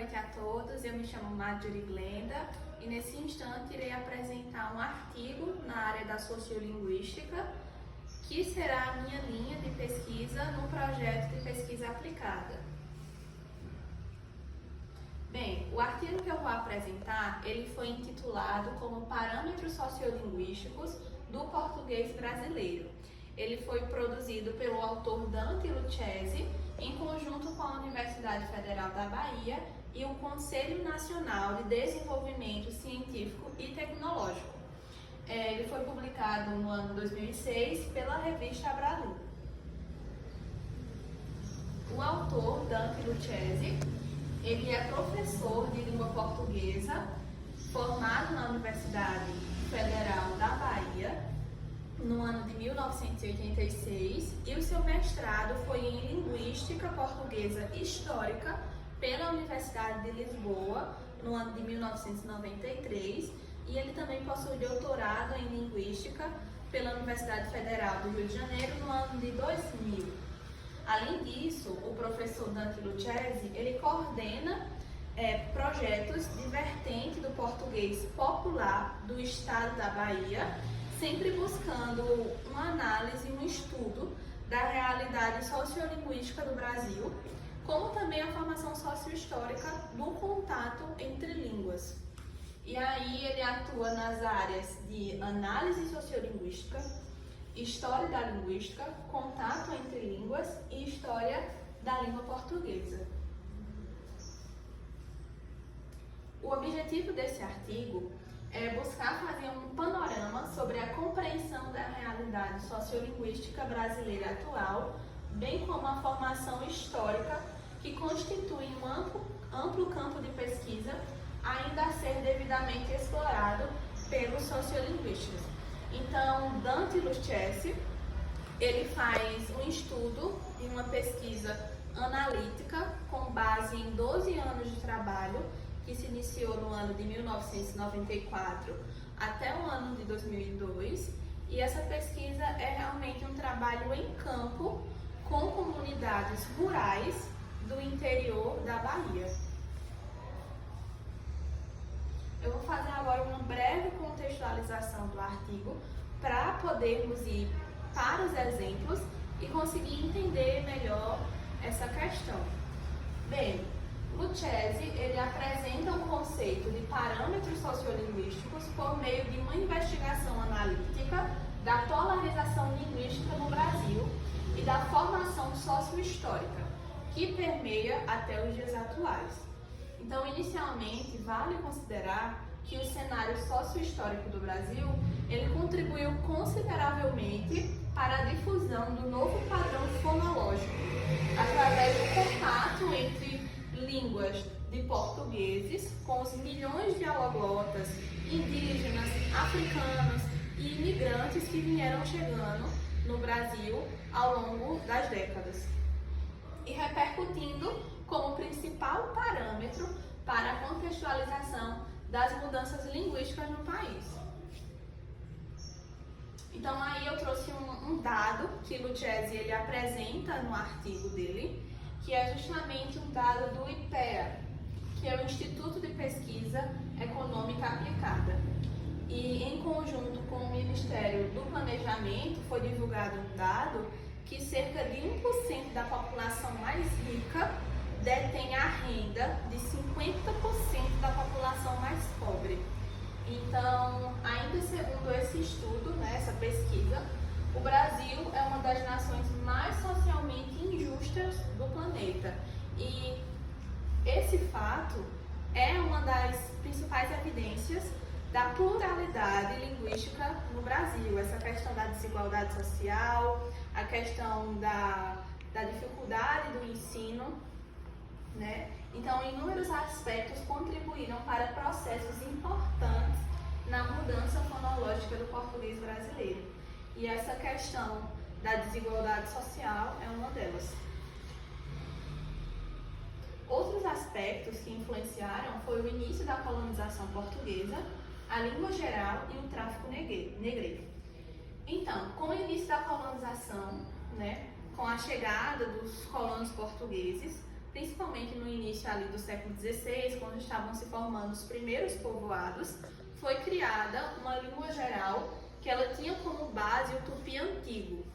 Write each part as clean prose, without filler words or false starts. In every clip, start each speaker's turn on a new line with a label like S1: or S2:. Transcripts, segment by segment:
S1: noite a todos, eu me chamo Marjorie Glenda e nesse instante irei apresentar um artigo na área da sociolinguística que será a minha linha de pesquisa no projeto de pesquisa aplicada. Bem, o artigo que eu vou apresentar, ele foi intitulado como Parâmetros Sociolinguísticos do Português Brasileiro. Ele foi produzido pelo autor Dante Lucchesi, em conjunto com a Universidade Federal da Bahia e o Conselho Nacional de Desenvolvimento Científico e Tecnológico. Ele foi publicado no ano 2006 pela revista Abralim. O autor, Dante Lucchesi, ele é professor de língua portuguesa, formado na Universidade Federal da Bahia, no ano de 1986, e o seu mestrado foi em Linguística Portuguesa Histórica pela Universidade de Lisboa, no ano de 1993, e ele também possui doutorado em Linguística pela Universidade Federal do Rio de Janeiro, no ano de 2000. Além disso, o professor Dante Lucchesi, ele coordena projetos de vertente do português popular do estado da Bahia, sempre buscando uma análise e um estudo da realidade sociolinguística do Brasil, como também a formação sociohistórica do contato entre línguas. E aí ele atua nas áreas de análise sociolinguística, história da linguística, contato entre línguas e história da língua portuguesa. O objetivo desse artigo é buscar fazer um panorama sobre a compreensão da realidade sociolinguística brasileira atual, bem como a formação histórica que constitui um amplo campo de pesquisa ainda a ser devidamente explorado pelos sociolinguistas. Então, Dante Lucchesi, ele faz um estudo e uma pesquisa analítica com base em 12 anos de trabalho, que se iniciou no ano de 1994 até o ano de 2002, e essa pesquisa é realmente um trabalho em campo com comunidades rurais do interior da Bahia. Eu vou fazer agora uma breve contextualização do artigo para podermos ir para os exemplos e conseguir entender melhor essa questão. Bem, Lucchesi, ele apresenta o conceito de parâmetros sociolinguísticos por meio de uma investigação analítica da polarização linguística no Brasil e da formação sociohistórica, que permeia até os dias atuais. Então, inicialmente, vale considerar que o cenário sociohistórico do Brasil, ele contribuiu consideravelmente para a difusão do novo padrão fonológico, através do contato entre línguas de portugueses com os milhões de aloglotas, indígenas, africanos e imigrantes que vieram chegando no Brasil ao longo das décadas, e repercutindo como principal parâmetro para a contextualização das mudanças linguísticas no país. Então aí eu trouxe um dado que Lucchesi ele apresenta no artigo dele, que é justamente um dado do IPEA, que é o Instituto de Pesquisa Econômica Aplicada. E em conjunto com o Ministério do Planejamento foi divulgado um dado que cerca de 1% da população mais rica detém a renda de 50% da população mais pobre. Então, ainda segundo esse estudo, essa pesquisa, o Brasil é uma das nações mais socialmente injustas do planeta. E esse fato é uma das principais evidências da pluralidade linguística no Brasil. Essa questão da desigualdade social, a questão da dificuldade do ensino, Então, inúmeros aspectos contribuíram para processos importantes na mudança fonológica do português brasileiro. E essa questão da desigualdade social é uma delas. Outros aspectos que influenciaram foi o início da colonização portuguesa, a língua geral e o tráfico negreiro. Então, com o início da colonização, com a chegada dos colonos portugueses, principalmente no início ali do século XVI, quando estavam se formando os primeiros povoados, foi criada uma língua geral que ela tinha como base o tupi antigo.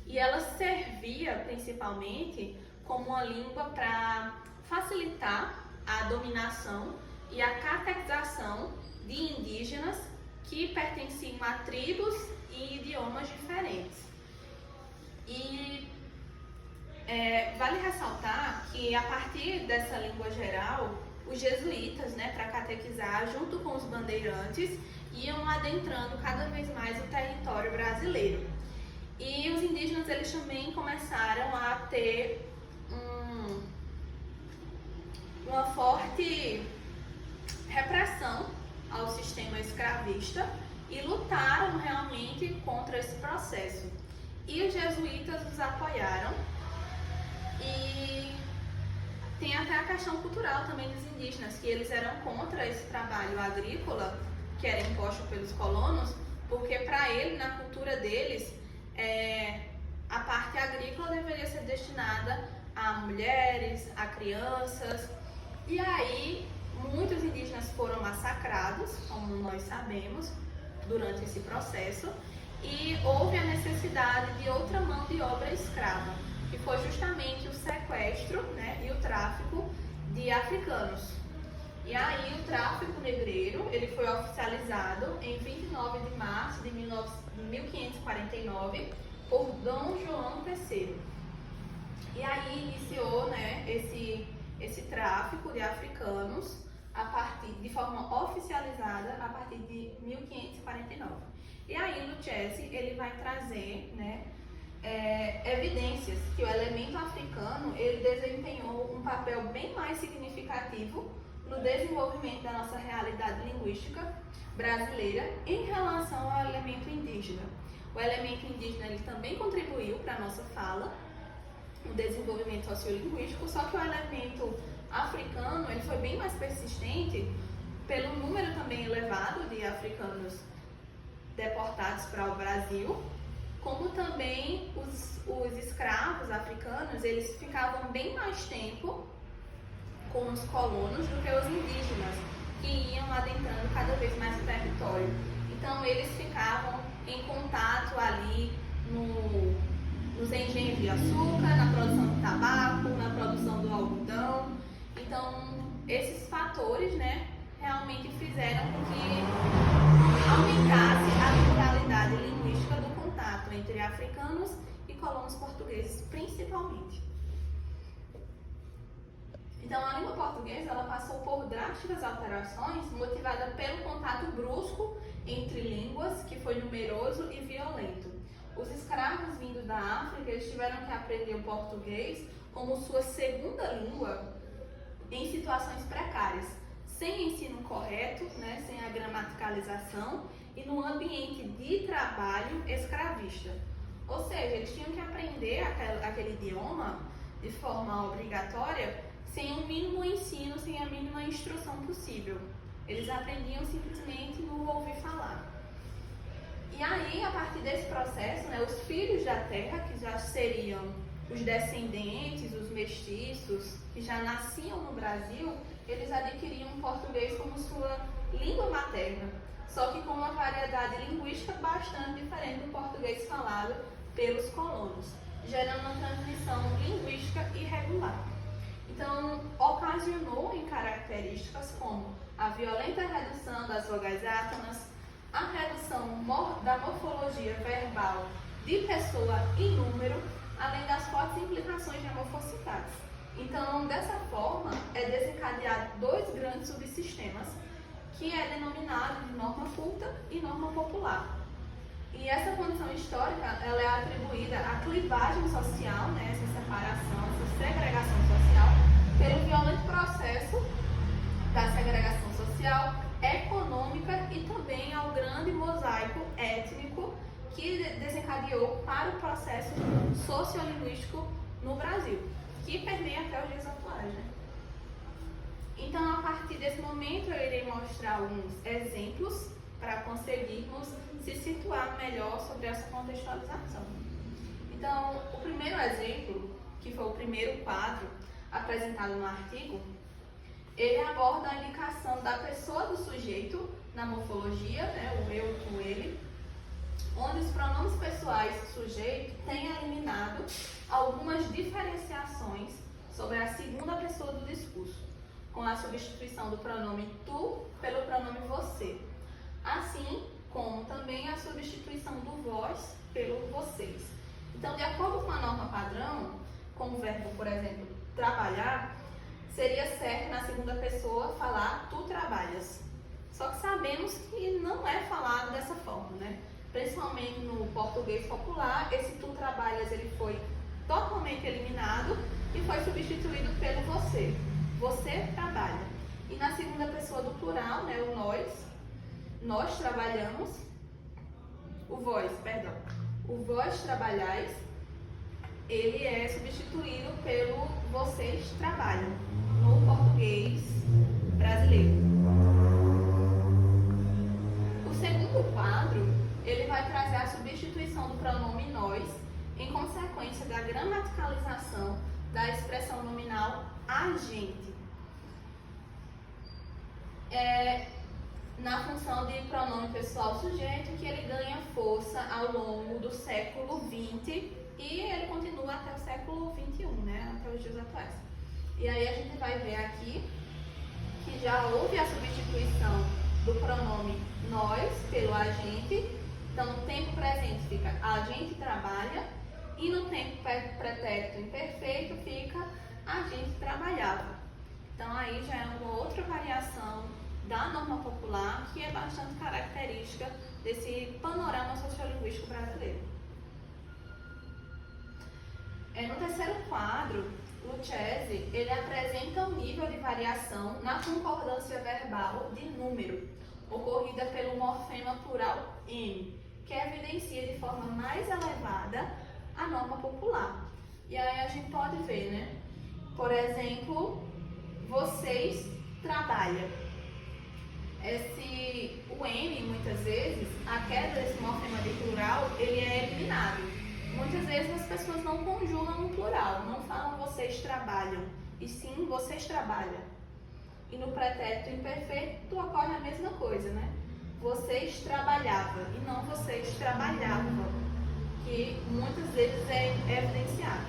S1: E ela servia principalmente como uma língua para facilitar a dominação e a catequização de indígenas que pertenciam a tribos e idiomas diferentes. E vale ressaltar que a partir dessa língua geral, os jesuítas, para catequizar, junto com os bandeirantes, iam adentrando cada vez mais o território brasileiro. E os indígenas, eles também começaram a ter uma forte repressão ao sistema escravista e lutaram realmente contra esse processo. E os jesuítas os apoiaram. E tem até a questão cultural também dos indígenas, que eles eram contra esse trabalho agrícola que era imposto pelos colonos, porque para ele, na cultura deles, a parte agrícola deveria ser destinada a mulheres, a crianças. E aí, muitos indígenas foram massacrados, como nós sabemos, durante esse processo, e houve a necessidade de outra mão de obra escrava, que foi justamente o sequestro, e o tráfico de africanos. E aí o tráfico negreiro, ele foi oficializado em 29 de março de 1549 por Dom João III. E aí iniciou, esse tráfico de africanos de forma oficializada a partir de 1549. E aí Lucchesi, ele vai trazer, evidências que o elemento africano, ele desempenhou um papel bem mais significativo no desenvolvimento da nossa realidade linguística brasileira em relação ao elemento indígena. O elemento indígena, ele também contribuiu para a nossa fala, o desenvolvimento sociolinguístico, só que o elemento africano, ele foi bem mais persistente pelo número também elevado de africanos deportados para o Brasil, como também os escravos africanos, eles ficavam bem mais tempo com os colonos do que os indígenas, que iam adentrando cada vez mais o território. Então, eles ficavam em contato ali nos engenhos de açúcar, na produção do tabaco, na produção do algodão. Então, esses fatores, realmente fizeram com que aumentasse a pluralidade linguística do contato entre africanos e colonos portugueses, principalmente. Então, a língua portuguesa, ela passou por drásticas alterações motivada pelo contato brusco entre línguas, que foi numeroso e violento. Os escravos vindos da África, eles tiveram que aprender o português como sua segunda língua em situações precárias, sem ensino correto, sem a gramaticalização e num ambiente de trabalho escravista. Ou seja, eles tinham que aprender aquele idioma de forma obrigatória, sem o mínimo ensino, sem a mínima instrução possível. Eles aprendiam simplesmente no ouvir falar. E aí, a partir desse processo, os filhos da terra, que já seriam os descendentes, os mestiços, que já nasciam no Brasil, eles adquiriam o português como sua língua materna, só que com uma variedade linguística bastante diferente do português falado pelos colonos, gerando uma transmissão linguística irregular. Então, ocasionou em características como a violenta redução das vogais átonas, a redução da morfologia verbal de pessoa e número, além das fortes implicações de amorfosidades. Então, dessa forma, é desencadeado dois grandes subsistemas, que é denominado de norma culta e norma popular. E essa condição histórica, ela é atribuída à clivagem social, essa separação, essa segregação social, pelo violento processo da segregação social, econômica e também ao grande mosaico étnico que desencadeou para o processo sociolinguístico no Brasil, que permeia até os dias atuais. Então, a partir desse momento, eu irei mostrar alguns exemplos para conseguirmos se situar melhor sobre essa contextualização. Então, o primeiro exemplo, que foi o primeiro quadro, apresentado no artigo, ele aborda a indicação da pessoa do sujeito na morfologia, né, o eu, tu, ele, onde os pronomes pessoais sujeito têm eliminado algumas diferenciações sobre a segunda pessoa do discurso, com a substituição do pronome tu pelo pronome você, assim como também a substituição do vós pelo vocês. Então, de acordo com a norma padrão, como o verbo, por exemplo, trabalhar, seria certo na segunda pessoa falar tu trabalhas. Só que sabemos que não é falado dessa forma, né? Principalmente no português popular, esse tu trabalhas ele foi totalmente eliminado e foi substituído pelo você. Você trabalha. E na segunda pessoa do plural, né, o nós trabalhamos, o vós trabalhais, ele é substituído pelo vocês trabalham, no português brasileiro. O segundo quadro, ele vai trazer a substituição do pronome nós em consequência da gramaticalização da expressão nominal a gente. Na função de pronome pessoal sujeito, que ele ganha força ao longo do século XX e ele continua até o século XXI, né, até os dias atuais. E aí a gente vai ver aqui que já houve a substituição do pronome nós pelo a gente. Então, no tempo presente fica a gente trabalha e no tempo pretérito imperfeito fica a gente trabalhava. Então, aí já é uma outra variação da norma popular que é bastante característica desse panorama sociolinguístico brasileiro. No terceiro quadro, Lucchesi, ele apresenta um nível de variação na concordância verbal de número, ocorrida pelo morfema plural M, que evidencia de forma mais elevada a norma popular. E aí a gente pode ver, né? Por exemplo, vocês trabalham. O M, muitas vezes, a queda desse morfema de plural, ele é eliminado. Muitas vezes as pessoas não conjugam no plural, não falam vocês trabalham, e sim vocês trabalham. E no pretérito imperfeito ocorre a mesma coisa, né? Vocês trabalhavam e não vocês trabalhavam, que muitas vezes é evidenciado.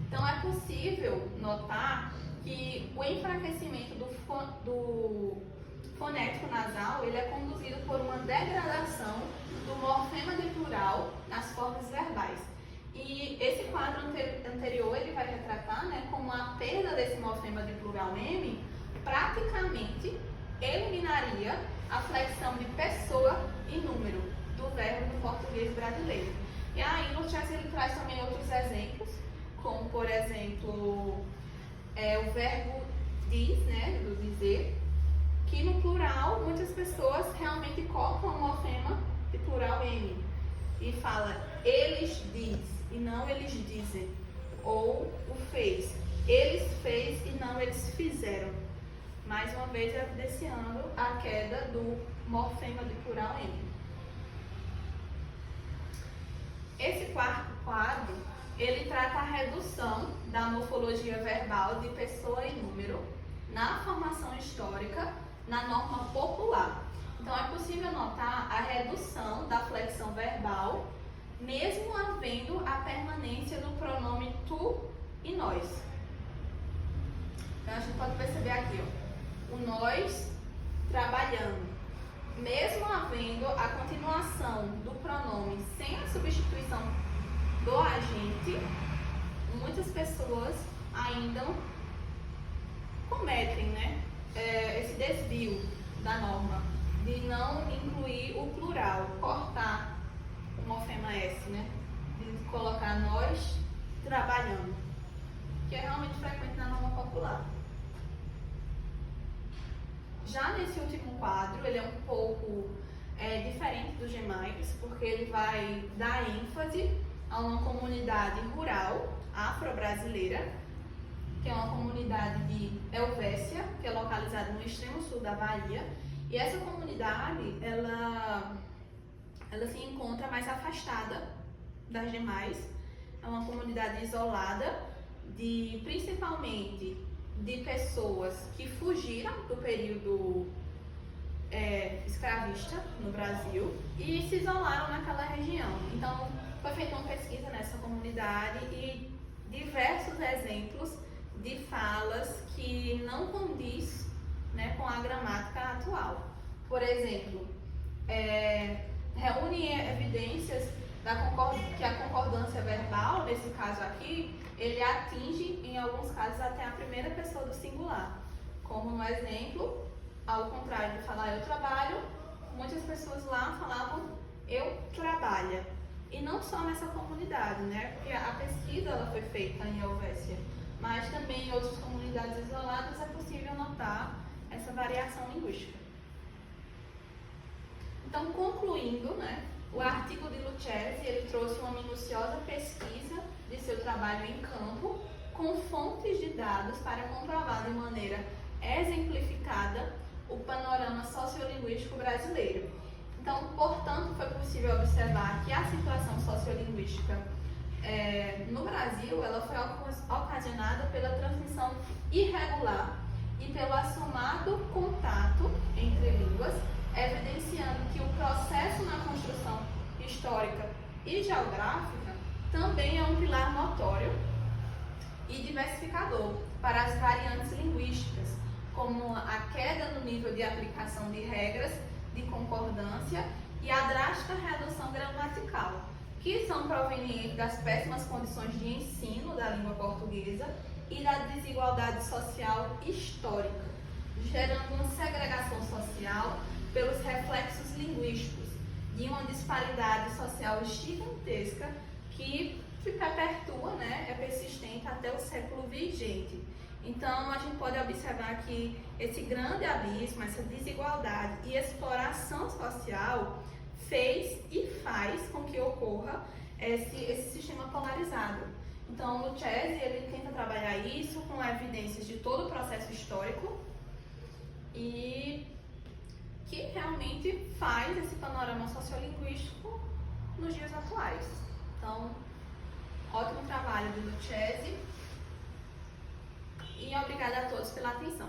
S1: Então é possível notar que o enfraquecimento do fonético nasal ele é conduzido por uma degradação do morfema de plural nas formas verbais. E esse quadro anterior ele vai retratar, né, como a perda desse morfema de plural M praticamente eliminaria a flexão de pessoa e número do verbo do português brasileiro. E aí Lucchesi ele traz também outros exemplos, como por exemplo o verbo diz, né, do dizer, que no plural muitas pessoas realmente colocam o morfema de plural M e fala eles diz e não eles dizem, ou o fez, eles fez e não eles fizeram, mais uma vez evidenciando a queda do morfema de plural M. Esse quarto quadro ele trata a redução da morfologia verbal de pessoa e número na formação histórica na norma popular. Então, é possível notar a redução da flexão verbal, mesmo havendo a permanência do pronome tu e nós. Então, a gente pode perceber aqui, ó, o nós trabalhando. Mesmo havendo a continuação do pronome sem a substituição do agente, muitas pessoas ainda cometem, né, esse desvio da norma de não incluir o plural, cortar o morfema S, né, de colocar nós trabalhando, que é realmente frequente na norma popular. Já nesse último quadro, ele é um pouco diferente dos demais, porque ele vai dar ênfase a uma comunidade rural afro-brasileira, que é uma comunidade de Helvécia, que é localizada no extremo sul da Bahia. E essa comunidade, ela se encontra mais afastada das demais, é uma comunidade isolada, principalmente de pessoas que fugiram do período escravista no Brasil e se isolaram naquela região. Então, foi feita uma pesquisa nessa comunidade e diversos exemplos de falas que não condiz, né, com a gramática atual. Por exemplo, reúne evidências que a concordância verbal, nesse caso aqui, ele atinge, em alguns casos, até a primeira pessoa do singular. Como no exemplo, ao contrário de falar eu trabalho, muitas pessoas lá falavam eu trabalha. E não só nessa comunidade, né? Porque a pesquisa ela foi feita em Helvécia, mas também em outras comunidades isoladas é possível notar essa variação linguística. Então, concluindo, né, o artigo de Lucchesi, ele trouxe uma minuciosa pesquisa de seu trabalho em campo, com fontes de dados para comprovar de maneira exemplificada o panorama sociolinguístico brasileiro. Então, portanto, foi possível observar que a situação sociolinguística no Brasil ela foi ocasionada pela transmissão irregular e pelo assomado contato entre línguas, evidenciando que o processo na construção histórica e geográfica também é um pilar notório e diversificador para as variantes linguísticas, como a queda no nível de aplicação de regras de concordância e a drástica redução gramatical, que são provenientes das péssimas condições de ensino da língua portuguesa e da desigualdade social histórica, gerando uma segregação social pelos reflexos linguísticos de uma disparidade social gigantesca que se perpetua, né, é persistente até o século XX. Então, a gente pode observar que esse grande abismo, essa desigualdade e exploração social fez e faz com que ocorra esse sistema polarizado. Então, Lucchesi, ele tenta trabalhar isso com evidências de todo o processo histórico e que realmente faz esse panorama sociolinguístico nos dias atuais. Então, ótimo trabalho de Lucchesi e obrigada a todos pela atenção.